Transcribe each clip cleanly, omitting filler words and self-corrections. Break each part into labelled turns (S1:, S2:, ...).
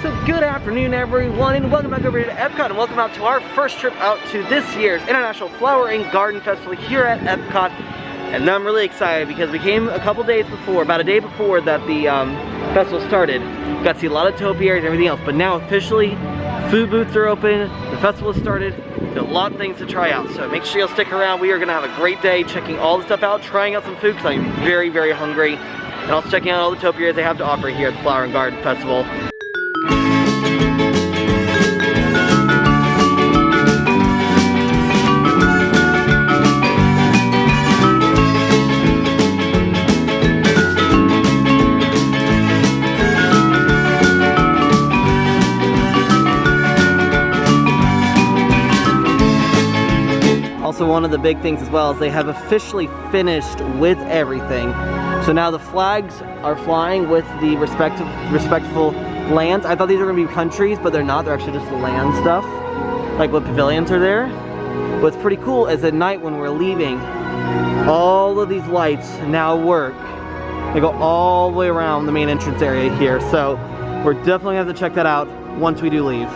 S1: So good afternoon everyone, and welcome back over here to Epcot, and welcome out to our first trip out to this year's International Flower and Garden Festival here at Epcot. And I'm really excited because we came a couple days before, about a day before that the festival started. Got to see a lot of topiaries and everything else, but now officially food booths are open, the festival has started, there's a lot of things to try out. So make sure you'll stick around. We are gonna have a great day checking all the stuff out, trying out some food because I'm very, very hungry. And also checking out all the topiaries they have to offer here at the Flower and Garden Festival. Also, one of the big things as well is they have officially finished with everything. So now the flags are flying with the respectful lands. I thought these were gonna be countries, but they're not. They're actually just the land stuff, like what pavilions are there. What's pretty cool is at night when we're leaving, all of these lights now work. They go all the way around the main entrance area here. So we're definitely gonna have to check that out once we do leave.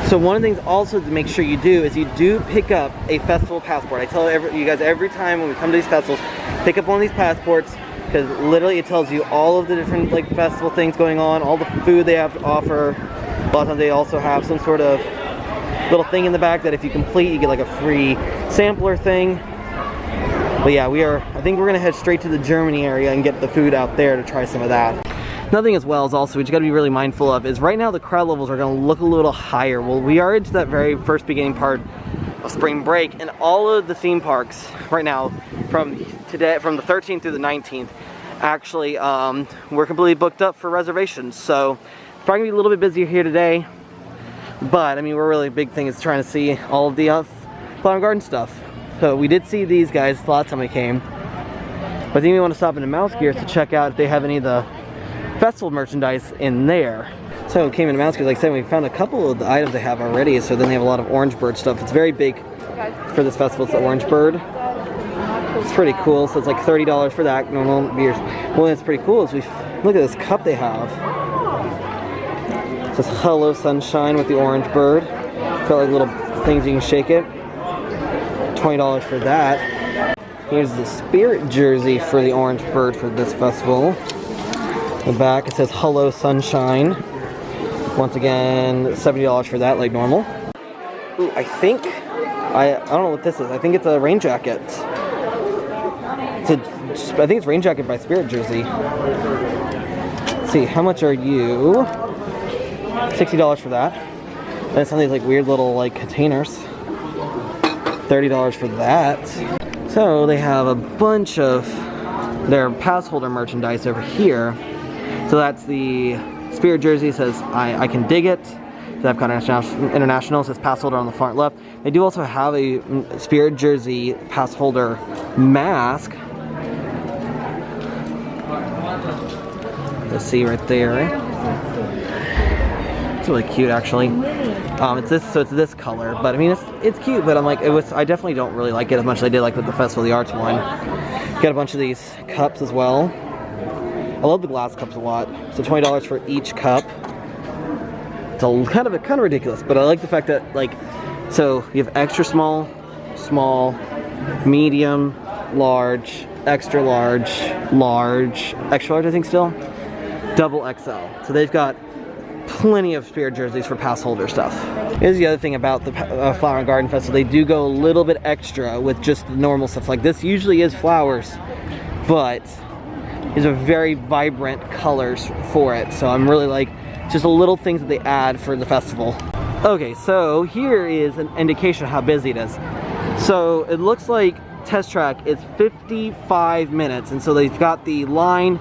S1: So one of the things also to make sure you do is you do pick up a festival passport. I tell you guys every time when we come to these festivals, pick up one of these passports because literally it tells you all of the different like festival things going on, all the food they have to offer. A lot of times they also have some sort of little thing in the back that if you complete, you get like a free sampler thing. But yeah, I think we're gonna head straight to the Germany area and get the food out there to try some of that. Another thing as well is also, what you gotta be really mindful of is right now the crowd levels are gonna look a little higher. Well, we are into that very first beginning part of spring break, and all of the theme parks right now from the 13th through the 19th, actually, we're completely booked up for reservations. So it's probably gonna be a little bit busier here today, but I mean, we're really big thing is trying to see all of the Flower and Garden stuff. So we did see these guys the last time we came, but I think we want to stop into Mouse Gears to check out if they have any of the festival merchandise in there. So we came into Mouse Gears, like I said, we found a couple of the items they have already. So then they have a lot of Orange Bird stuff. It's very big for this festival. It's the Orange Bird. It's pretty cool. So it's like $30 for that. Normal beers. Well, that's pretty cool. Is we look at this cup they have. It says Hello Sunshine with the Orange Bird. Got like little things you can shake it. $20 for that. Here's the Spirit jersey for the Orange Bird for this festival. The back it says Hello Sunshine. Once again, $70 for that, like normal. Ooh, I think I don't know what this is. I think it's a rain jacket. I think it's rain jacket by Spirit jersey. Let's see, how much are you? $60 for that. And it's some of these like weird little like containers. $30 for that. So they have a bunch of their pass holder merchandise over here. So that's the Spirit jersey, says I can dig it. The Epcot International says pass holder on the far left. They do also have a Spirit jersey pass holder mask. Let's see right there. It's really cute actually. It's this color, but I mean it's cute, but I'm like I definitely don't really like it as much as I did like with the Festival of the Arts one. Got a bunch of these cups as well. I love the glass cups a lot. So $20 for each cup. It's kind of ridiculous, but I like the fact that like, so you have extra small, medium, large, extra large, extra large I think still, double XL. So they've got plenty of Spirit jerseys for pass holder stuff. Here's the other thing about the Flower and Garden Festival. They do go a little bit extra with just the normal stuff. Like this usually is flowers, but these are very vibrant colors for it. So I'm really like, just the little things that they add for the festival. Okay, so here is an indication of how busy it is. So it looks like Test Track is 55 minutes, and so they've got the line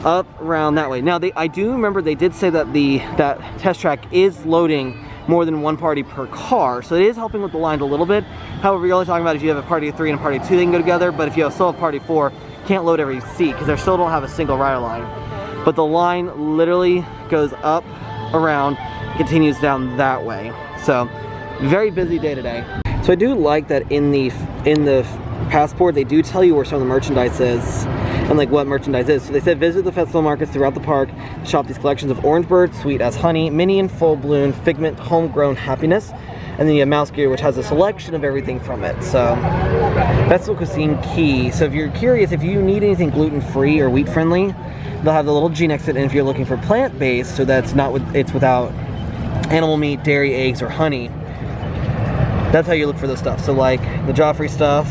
S1: up around that way. Now, I do remember they did say that that Test Track is loading more than one party per car, so it is helping with the lines a little bit. However, you're only talking about if you have a party of 3 and a party of 2, they can go together, but if you still have a party of 4, can't load every seat because they still don't have a single rider line. But the line literally goes up, around, continues down that way. So very busy day today. So I do like that in the passport they do tell you where some of the merchandise is. and like what merchandise is. So they said visit the festival markets throughout the park, shop these collections of Orange Bird, Sweet as Honey, Minion, Full Bloom, Figment, Homegrown Happiness, and then you have Mouse Gear, which has a selection of everything from it. So festival cuisine key. So if you're curious, if you need anything gluten-free or wheat-friendly, they'll have the little G next to it. And if you're looking for plant-based, so that's not it's without animal meat, dairy, eggs, or honey, that's how you look for this stuff. So like the Joffrey stuff,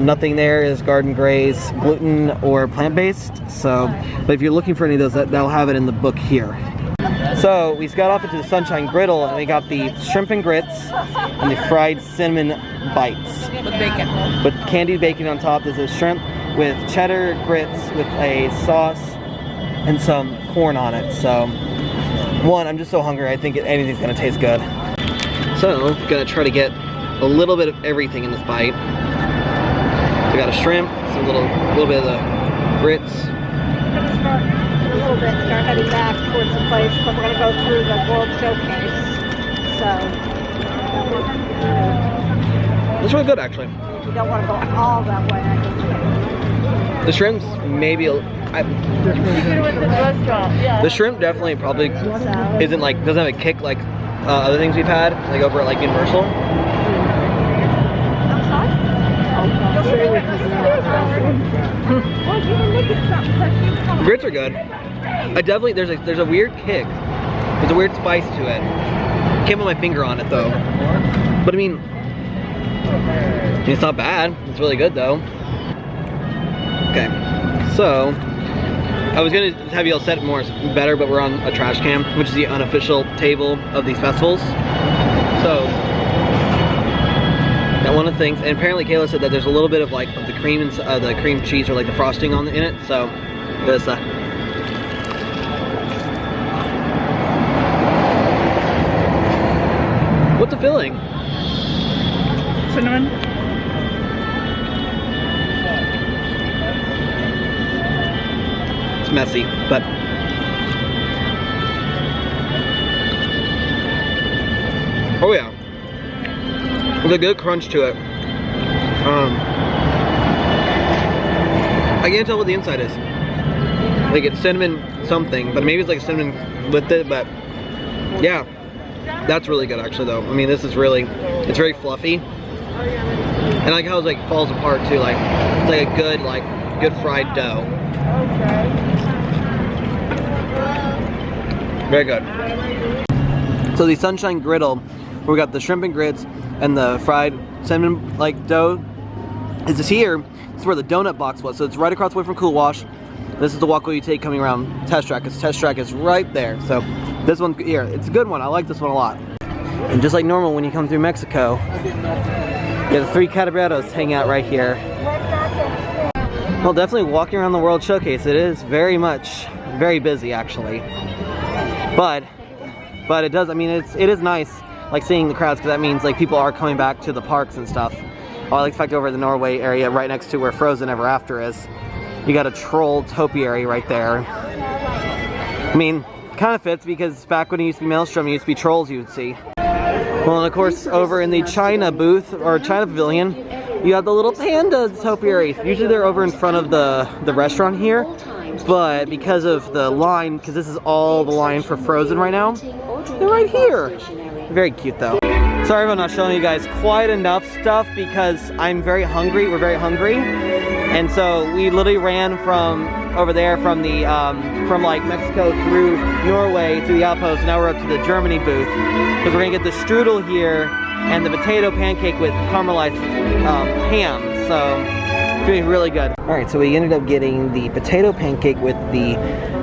S1: nothing there is garden graze, gluten, or plant-based. So, but if you're looking for any of those, they'll have it in the book here. So we got off into the Sunshine Griddle, and we got the shrimp and grits and the fried cinnamon bites.
S2: With bacon.
S1: With candied bacon on top. There's a shrimp with cheddar grits with a sauce and some corn on it. So, one, I'm just so hungry, I think anything's gonna taste good. So, gonna try to get a little bit of everything in this bite. We got a shrimp, so a little bit of the grits.
S2: A little bit, start heading back towards the place, but we're going to go through the World Showcase. So,
S1: it's really good, actually.
S2: You don't want to go all that way, I think.
S1: The shrimps, maybe. The shrimp definitely probably isn't like, doesn't have a kick like other things we've had, like over at like Universal. Grits are good. I definitely, there's a weird kick. There's a weird spice to it. Can't put my finger on it though. But I mean, it's not bad. It's really good though. Okay, so I was gonna have you all set more better, but we're on a trash can, which is the unofficial table of these festivals. So that one of the things, and apparently Kayla said that there's a little bit of like the cream and the cream cheese or like the frosting in it. So this. What's the filling?
S2: Cinnamon.
S1: It's messy, but oh yeah, there's a good crunch to it. I can't tell what the inside is. Like it's cinnamon something, but maybe it's like cinnamon with it. But yeah, that's really good actually though. I mean, this is really, it's very fluffy. And I like how it like falls apart too. Like it's like a good fried dough. Very good. So the Sunshine Griddle, we got the shrimp and grits and the fried cinnamon like dough. Is this here? This is where the donut box was. So it's right across the way from Cool Wash. This is the walkway you take coming around Test Track, because Test Track is right there. So this one here, it's a good one. I like this one a lot. And just like normal when you come through Mexico, you have the 3 Caballeros hang out right here. Well, definitely walking around the World Showcase, it is very busy actually. But it does, I mean, it is nice like seeing the crowds, because that means like people are coming back to the parks and stuff. Oh, I like the fact over in the Norway area right next to where Frozen Ever After is. You got a troll topiary right there. I mean, kind of fits because back when it used to be Maelstrom, it used to be trolls you would see. Well, and of course, over in the China booth, or China pavilion, you have the little panda topiary. Usually they're over in front of the restaurant here, but because of the line, because this is all the line for Frozen right now, they're right here. Very cute though. Sorry if I'm not showing you guys quite enough stuff because I'm very hungry, we're very hungry. And so we literally ran from over there from the from like Mexico through Norway to the outpost, and now we're up to the Germany booth because we're gonna get the strudel here and the potato pancake with caramelized ham. So it's gonna be really good. All right, so we ended up getting the potato pancake with the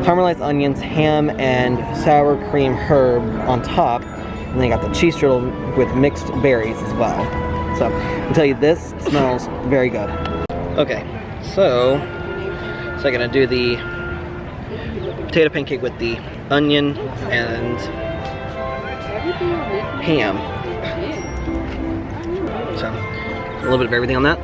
S1: caramelized onions, ham, and sour cream herb on top, and then you got the cheese strudel with mixed berries as well. So I'll tell you, this smells very good. Okay, so I'm gonna do the potato pancake with the onion and ham. So a little bit of everything on that.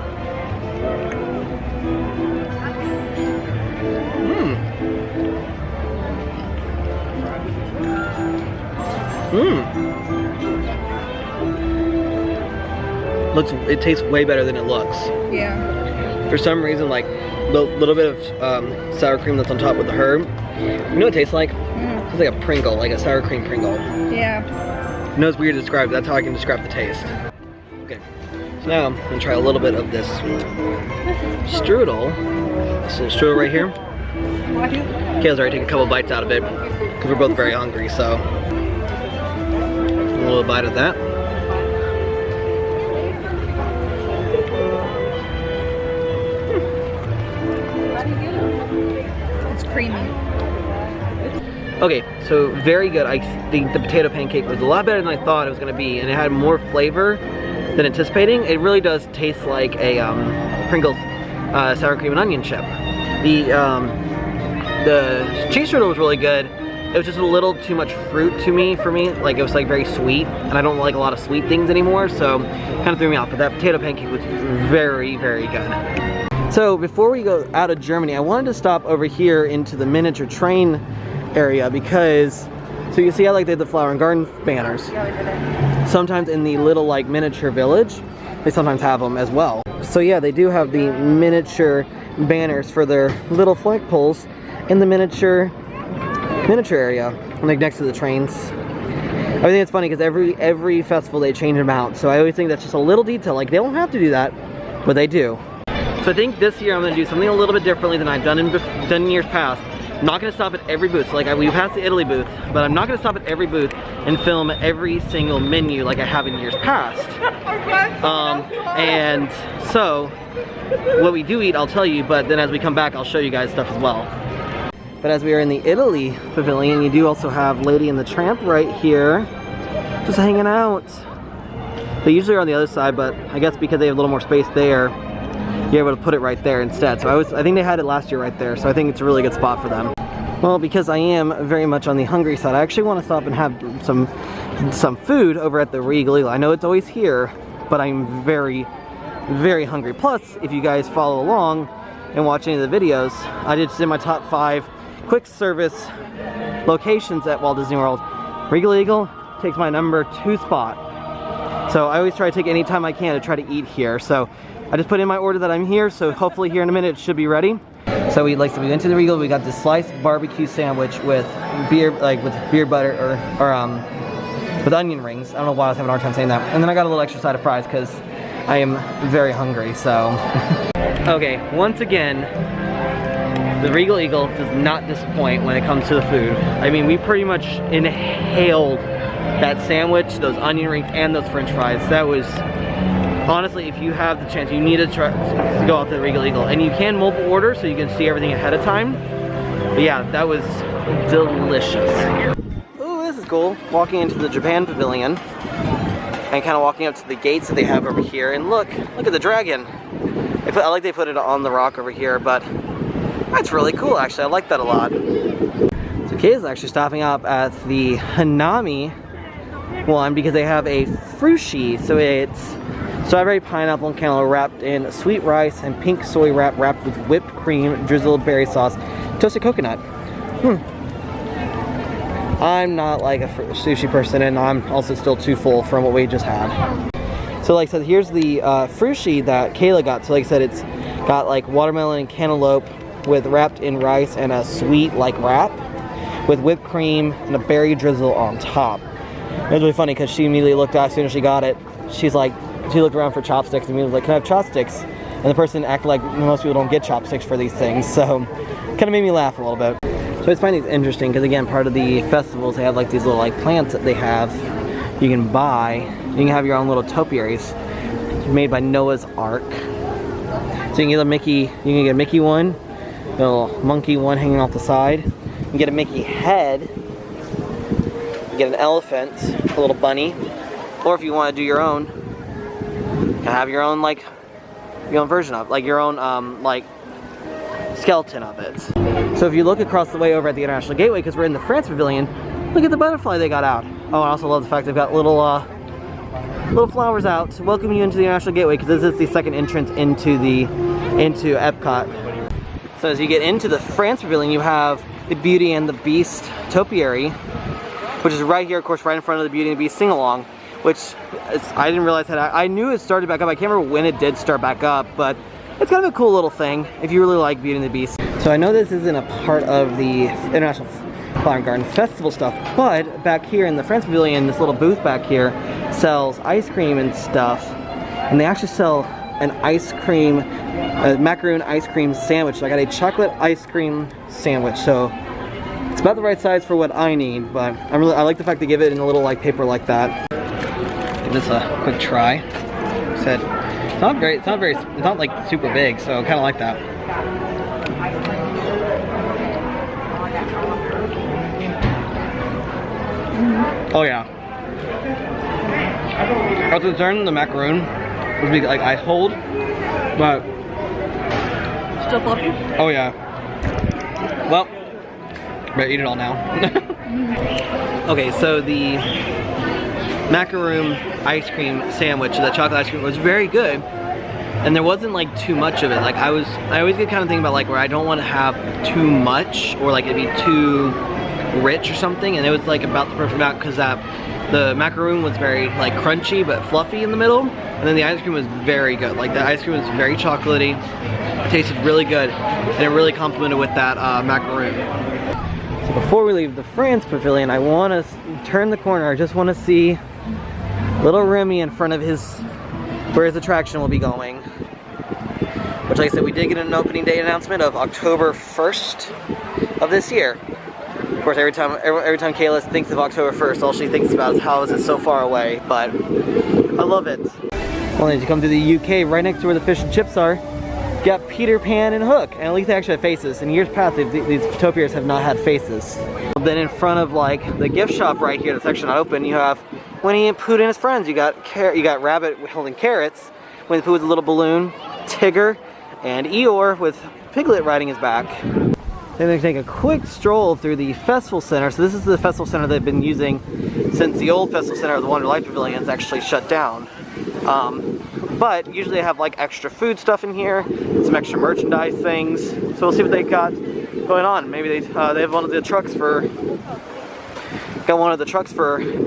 S1: It tastes way better than it looks.
S2: Yeah.
S1: For some reason, like little bit of sour cream that's on top with the herb. You know what it tastes like? It's like a Pringle, like a sour cream Pringle.
S2: Yeah.
S1: I know it's weird to describe, but that's how I can describe the taste. Okay, so now I'm gonna try a little bit of this strudel. This little strudel right here. Kayla's already taking a couple bites out of it because we're both very hungry, so a little bite of that.
S2: It's creamy.
S1: Okay, so very good. I think the potato pancake was a lot better than I thought it was gonna be, and it had more flavor than anticipating. It really does taste like a Pringles sour cream and onion chip. The cheese strudel was really good. It was just a little too much fruit for me. Like, it was like very sweet, and I don't like a lot of sweet things anymore, so kind of threw me off. But that potato pancake was very, very good. So before we go out of Germany, I wanted to stop over here into the miniature train area because, so you see how like they have the flower and garden banners. Sometimes in the little like miniature village, they sometimes have them as well. So yeah, they do have the miniature banners for their little flagpoles in the miniature area, like next to the trains. I think it's funny because every festival they change them out. So I always think that's just a little detail. Like, they don't have to do that, but they do. So I think this year I'm going to do something a little bit differently than I've done in years past. I'm not going to stop at every booth. So like we passed the Italy booth, but I'm not going to stop at every booth and film every single menu like I have in years past. And so what we do eat, I'll tell you, but then as we come back, I'll show you guys stuff as well. But as we are in the Italy pavilion, you do also have Lady and the Tramp right here, just hanging out. They usually are on the other side, but I guess because they have a little more space there, you're able to put it right there instead. So I think they had it last year right there, so I think it's a really good spot for them. Well, because I am very much on the hungry side, I actually want to stop and have some food over at the Regal Eagle. I know it's always here, but I'm very, very hungry. Plus, if you guys follow along and watch any of the videos, I did in my top 5 quick service locations at Walt Disney World. Regal Eagle takes my number 2 spot. So I always try to take any time I can to try to eat here. So I just put in my order that I'm here, so hopefully here in a minute it should be ready. So we went to the Regal, we got this sliced barbecue sandwich with beer butter or with onion rings. I don't know why I was having a hard time saying that. And then I got a little extra side of fries because I am very hungry, so. Okay, once again, the Regal Eagle does not disappoint when it comes to the food. I mean, we pretty much inhaled that sandwich, those onion rings, and those french fries. That was, honestly, if you have the chance, you need to go out to the Regal Eagle. And you can mobile order, so you can see everything ahead of time. But yeah, that was delicious. Ooh, this is cool. Walking into the Japan Pavilion and kind of walking up to the gates that they have over here. And look at the dragon. I like they put it on the rock over here, but that's really cool, actually. I like that a lot. So Kay's actually stopping up at the Hanami one because they have a frushi. So it's strawberry, pineapple, and cantaloupe wrapped in sweet rice and pink soy wrap wrapped with whipped cream, drizzled berry sauce, toasted coconut. I'm not like a sushi person, and I'm also still too full from what we just had. So like I said, here's the frushi that Kayla got. So like I said, it's got like watermelon and cantaloupe with wrapped in rice and a sweet like wrap with whipped cream and a berry drizzle on top. It was really funny because she immediately looked at, as soon as she got it, she looked around for chopsticks and we was like, can I have chopsticks? And the person acted like most people don't get chopsticks for these things, so kind of made me laugh a little bit. So I just find these interesting because again, part of the festivals, they have like these little like plants that they have you can buy. You can have your own little topiaries made by Noah's Ark. So you can get a Mickey one, a little monkey one hanging off the side. You can get a Mickey head. You get an elephant, a little bunny, or if you want to do your own, you can have your own version of, like your own like skeleton of it. So if you look across the way over at the International Gateway, because we're in the France Pavilion, look at the butterfly they got out. Oh, I also love the fact they've got little flowers out to welcome you into the International Gateway, because this is the second entrance into Epcot. So as you get into the France Pavilion, you have the Beauty and the Beast topiary, which is right here, of course, right in front of the Beauty and the Beast sing-along, which I didn't realize I knew it started back up. I can't remember when it did start back up, but it's kind of a cool little thing if you really like Beauty and the Beast. So I know this isn't a part of the International Flower and Garden Festival stuff, but back here in the France Pavilion, this little booth back here sells ice cream and stuff, and they actually sell an ice cream, a macaroon ice cream sandwich. So I got a chocolate ice cream sandwich. So it's about the right size for what I need, but I like the fact they give it in a little like paper like that. Give this a quick try. Said it's not like super big, so kind of like that. Oh yeah. I was concerned the macaroon would be like ice cold, but
S2: Still fluffy?
S1: oh yeah. Well, better eat it all now. Okay, so the macaroon ice cream sandwich, the chocolate ice cream, was very good, and there wasn't like too much of it. Like I always get kind of thinking about like where I don't want to have too much or like it'd be too rich or something, and it was like about the perfect amount because the macaroon was very like crunchy but fluffy in the middle, and then the ice cream was very good. Like the ice cream was very chocolatey, it tasted really good, and it really complemented with that macaroon. So before we leave the France Pavilion, I want to turn the corner. I just want to see little Remy in front of where his attraction will be going. Which, like I said, we did get an opening date announcement of October 1st of this year. Of course, every time Kayla thinks of October 1st, all she thinks about is how is it so far away, but I love it. Well, as you come to the UK, right next to where the fish and chips are, you got Peter Pan and Hook, and at least they actually have faces. In years past, these Photopias have not had faces. Then in front of like the gift shop right here, that's actually not open, you have Winnie and Pooh and his friends. You got Rabbit holding carrots, Winnie the Pooh with a little balloon, Tigger, and Eeyore with Piglet riding his back. Then they take a quick stroll through the Festival Center. So this is the Festival Center they've been using since the old Festival Center of the Wonder Life Pavilion is actually shut down. But usually they have like extra food stuff in here, some extra merchandise things. So we'll see what they got going on. Maybe they have one of the trucks for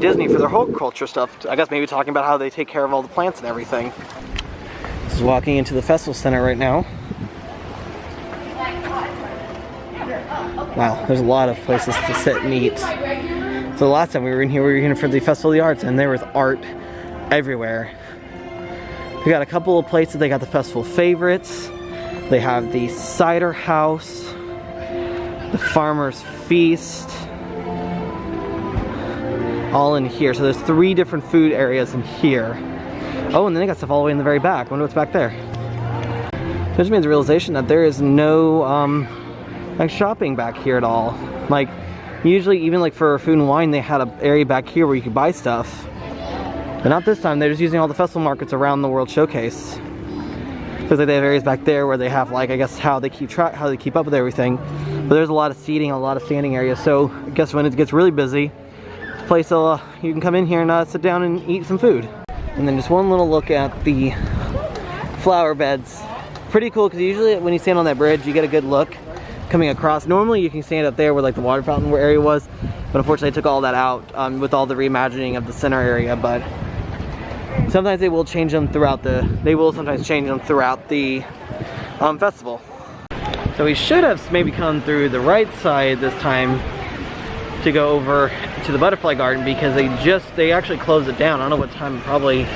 S1: Disney for their horticulture stuff. I guess maybe talking about how they take care of all the plants and everything. This is walking into the Festival Center right now. Wow, there's a lot of places to sit and eat. So the last time we were in here for the Festival of the Arts, and there was art everywhere. We got a couple of places. They got the festival favorites. They have the cider house, the farmer's feast, all in here. So there's 3 different food areas in here. Oh, and then they got stuff all the way in the very back. I wonder what's back there. So it just means the realization that there is no like shopping back here at all. Like usually even like for food and wine they had an area back here where you could buy stuff. But not this time. They're just using all the festival markets around the World Showcase. Because like they have areas back there where they have like, I guess how they keep up with everything. But there's a lot of seating, a lot of standing areas. So I guess when it gets really busy, this place you can come in here and sit down and eat some food. And then just one little look at the flower beds. Pretty cool because usually when you stand on that bridge you get a good look coming across. Normally you can stand up there where like the water fountain area was, but unfortunately they took all that out with all the reimagining of the center area. But sometimes they will change them throughout the festival. So we should have maybe come through the right side this time to go over to the butterfly garden because they actually closed it down. I don't know what time, probably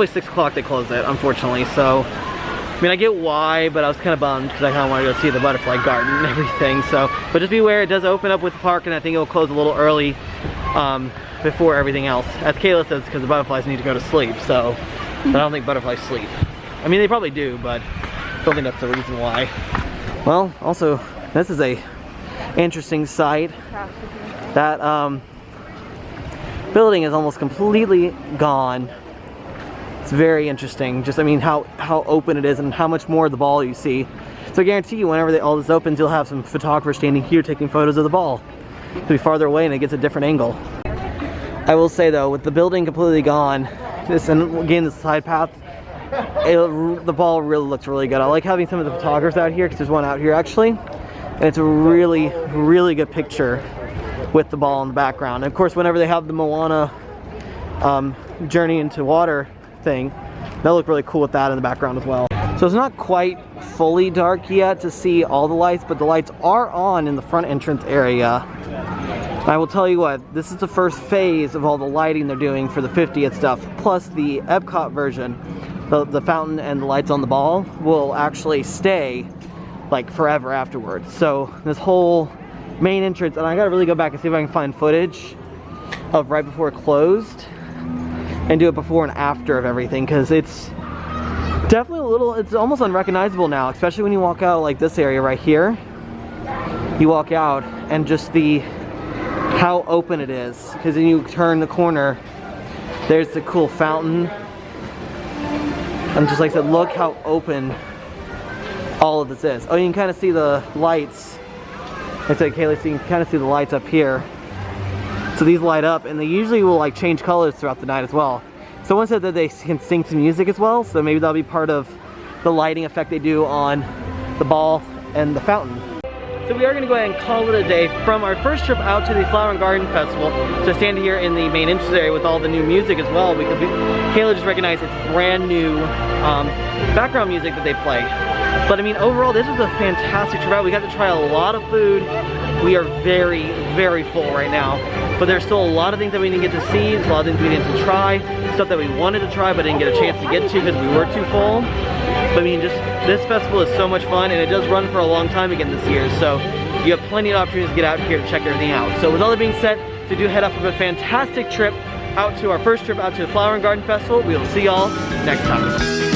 S1: 6 o'clock they closed it, unfortunately. So I mean, I get why, but I was kind of bummed because I kind of wanted to go see the butterfly garden and everything. So, but just beware, it does open up with the park, and I think it will close a little early before everything else. As Kayla says, because the butterflies need to go to sleep. So, but I don't think butterflies sleep. I mean, they probably do, but I don't think that's the reason why. Well, also, this is a interesting sight. That building is almost completely gone. It's very interesting. Just, I mean, how open it is and how much more of the ball you see. So I guarantee you, whenever all this opens, you'll have some photographers standing here taking photos of the ball. It'll be farther away and it gets a different angle. I will say though, with the building completely gone, and again the side path, the ball really looks really good. I like having some of the photographers out here because there's one out here actually, and it's a really, really good picture with the ball in the background. And of course, whenever they have the Moana Journey into Water thing, they'll look really cool with that in the background as well. So it's not quite fully dark yet to see all the lights, but the lights are on in the front entrance area. I will tell you what, this is the first phase of all the lighting they're doing for the 50th stuff, plus the Epcot version. The fountain and the lights on the ball will actually stay like forever afterwards. So this whole main entrance, and I gotta really go back and see if I can find footage of right before it closed and do it before and after of everything, because it's definitely a little, it's almost unrecognizable now, especially when you walk out like this area right here. You walk out and just how open it is, because then you turn the corner, there's the cool fountain. And just like I said, look how open all of this is. Oh, you can kind of see the lights. I said, Kaylee, so you can kind of see the lights up here. So these light up, and they usually will like change colors throughout the night as well. Someone said that they can sing some music as well, so maybe that'll be part of the lighting effect they do on the ball and the fountain. So we are going to go ahead and call it a day from our first trip out to the Flower and Garden Festival to stand here in the main entrance area with all the new music as well, because Kayla just recognized it's brand new background music that they play. But I mean, overall, this was a fantastic trip out. We got to try a lot of food. We are very, very full right now, but there's still a lot of things that we didn't get to see. There's a lot of things we didn't try, stuff that we wanted to try but didn't get a chance to get to because we were too full. But I mean, just this festival is so much fun, and it does run for a long time again this year, so you have plenty of opportunities to get out here to check everything out. So with all that being said, we do head off of a fantastic trip out to our first trip out to the Flower and Garden Festival. We will see y'all next time.